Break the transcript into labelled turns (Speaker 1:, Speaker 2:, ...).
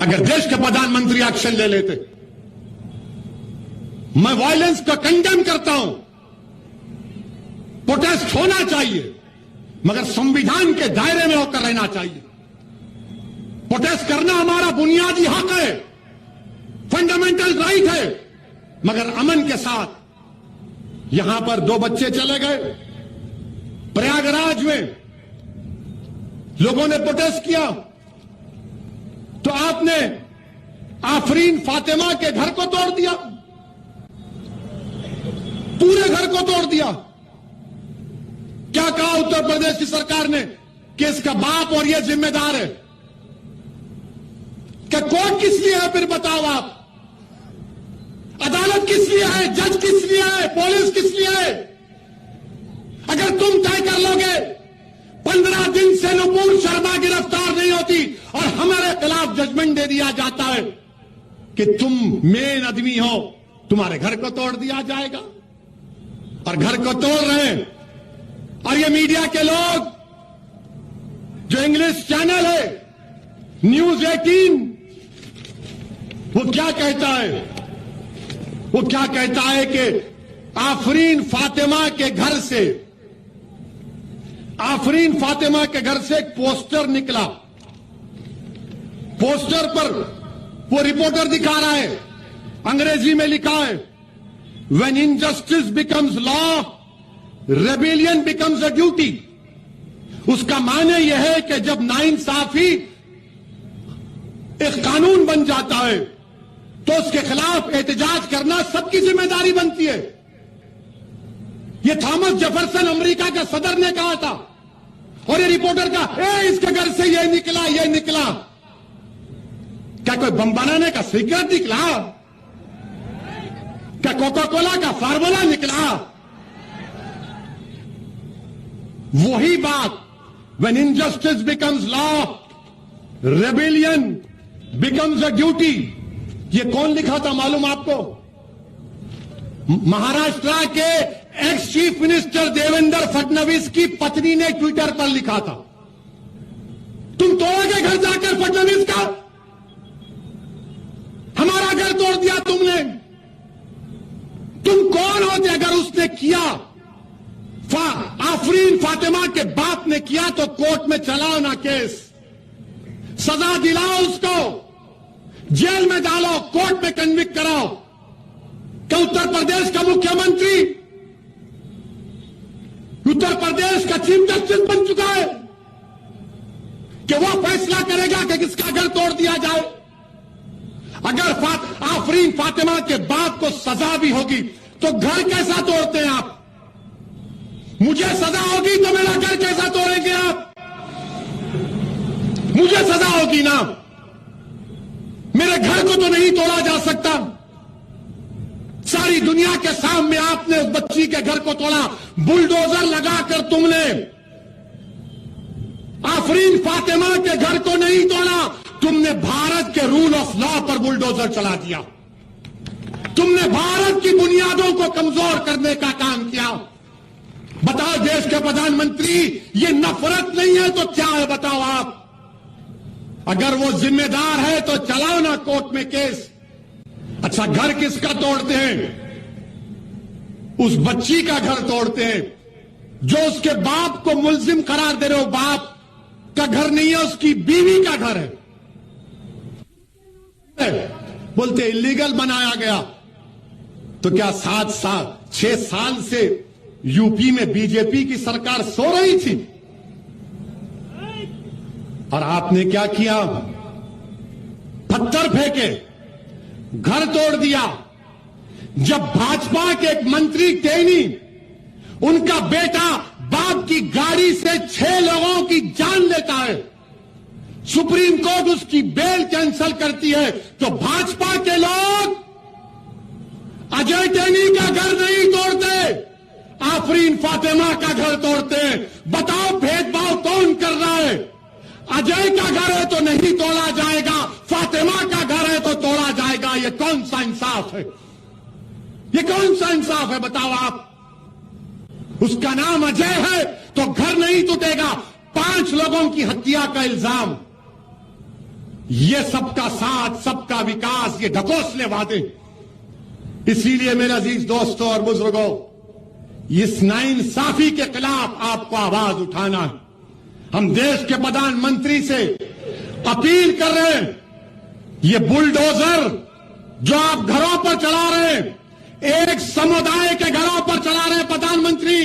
Speaker 1: अगर देश के प्रधानमंत्री एक्शन ले लेते। मैं वायलेंस का कंडेम करता हूं, प्रोटेस्ट होना चाहिए, मगर संविधान के दायरे में होकर रहना चाहिए। प्रोटेस्ट करना हमारा बुनियादी हक है, फंडामेंटल राइट है, मगर अमन के साथ। यहां पर 2 बच्चे चले गए, प्रयागराज में लोगों ने प्रोटेस्ट किया, तो आपने आफरीन फातिमा के घर को तोड़ दिया, पूरे घर को तोड़ दिया। क्या कहा उत्तर प्रदेश की सरकार ने कि इसका बाप और यह जिम्मेदार है? क्या कोर्ट किस लिए है? फिर बताओ आप, अदालत किस लिए है? जज किस लिए है? पुलिस किस लिए है? अगर तुम तय कर लोगे 15 दिन से नुपुर शर्मा गिरफ्तार नहीं होती और हमारे खिलाफ जजमेंट दे दिया जाता है कि तुम मेन आदमी हो, तुम्हारे घर को तोड़ दिया जाएगा। और घर को तोड़ रहे हैं। और ये मीडिया के लोग, जो इंग्लिश चैनल है न्यूज 18, वो क्या कहता है? वो क्या कहता है कि आफरीन फातिमा के घर से एक पोस्टर निकला। पोस्टर पर वो रिपोर्टर दिखा रहा है, अंग्रेजी में लिखा है, When injustice becomes law, rebellion becomes a duty। उसका माने यह है कि जब नाइंसाफी एक कानून बन जाता है तो उसके खिलाफ एहतजाज करना सबकी जिम्मेदारी बनती है। यह थॉमस जेफरसन अमेरिका के सदर ने कहा था, और ये रिपोर्टर का इसके घर से ये निकला। क्या कोई बम बनाने का सीक्रेट निकला? क्या कोका कोला का फार्मूला निकला? वही बात, when injustice becomes law, rebellion becomes a duty। ये कौन लिखा था मालूम आपको? महाराष्ट्र के ex chief minister Devendra Fadnavis की पत्नी ने ट्विटर पर लिखा था। तुम तोड़ोगे घर जाकर फडणवीस का? हमारा घर तोड़ दिया तुमने। तुम कौन होते? अगर उसने किया, आफरीन फातिमा के बाप ने किया, तो कोर्ट में चलाओ ना केस, सजा दिलाओ उसको, जेल में डालो, कोर्ट में कन्विक्ट कराओ। क्या उत्तर प्रदेश का मुख्यमंत्री उत्तर प्रदेश का चीफ जस्टिस बन चुका है कि वो फैसला करेगा कि किसका घर तोड़ दिया जाए? अगर आफरीन फातिमा के बाप को सजा भी होगी तो घर कैसा तोड़ते हैं आप? मुझे सजा होगी तो मेरा घर कैसा तोड़ेंगे आप? मुझे सजा होगी ना, मेरे घर को तो नहीं तोड़ा जा सकता। सारी दुनिया के सामने आपने उस बच्ची के घर को तोड़ा, बुलडोजर लगाकर तुमने। आफरीन फातिमा के घर को नहीं तोड़ा, तुमने भारत के रूल ऑफ लॉ पर बुलडोजर चला दिया। तुमने भारत की बुनियादों को कमजोर करने का काम किया। बताओ देश के प्रधानमंत्री, ये नफरत नहीं है तो क्या है? बताओ आप। अगर वो जिम्मेदार है तो चलाओ ना कोर्ट में केस। अच्छा, घर किसका तोड़ते हैं? उस बच्ची का घर तोड़ते हैं जो उसके बाप को मुल्जिम करार दे रहे हो। बाप का घर नहीं है, उसकी बीवी का घर है। बोलते इलीगल बनाया गया। तो क्या 6 साल से यूपी में बीजेपी की सरकार सो रही थी? और आपने क्या किया? पत्थर फेंके, घर तोड़ दिया। जब भाजपा के एक मंत्री टेनी, उनका बेटा बाप की गाड़ी से 6 लोगों की जान लेता है, सुप्रीम कोर्ट उसकी बेल कैंसिल करती है, तो भाजपा के लोग अजय टेनी का घर नहीं तोड़ते, आफरीन फातिमा का घर तोड़ते हैं। बताओ भेदभाव कौन कर रहा है? अजय का घर है तो नहीं तोड़ा जाएगा, फातिमा का घर है तो तोड़ा जाएगा। ये कौन सा इंसाफ है? ये कौन सा इंसाफ है? बताओ आप। उसका नाम अजय है तो घर नहीं टूटेगा। 5 लोगों की हत्या का इल्जाम, ये सबका साथ, सबका विकास, ये ढकोसले वादे। इसीलिए मेरे अजीज दोस्तों और बुजुर्गों, इस नाइंसाफी के खिलाफ आपको आवाज उठाना है। हम देश के प्रधानमंत्री से अपील कर रहे हैं, ये बुलडोजर जो आप घरों पर चला रहे हैं, एक समुदाय के घरों पर चला रहे हैं प्रधानमंत्री।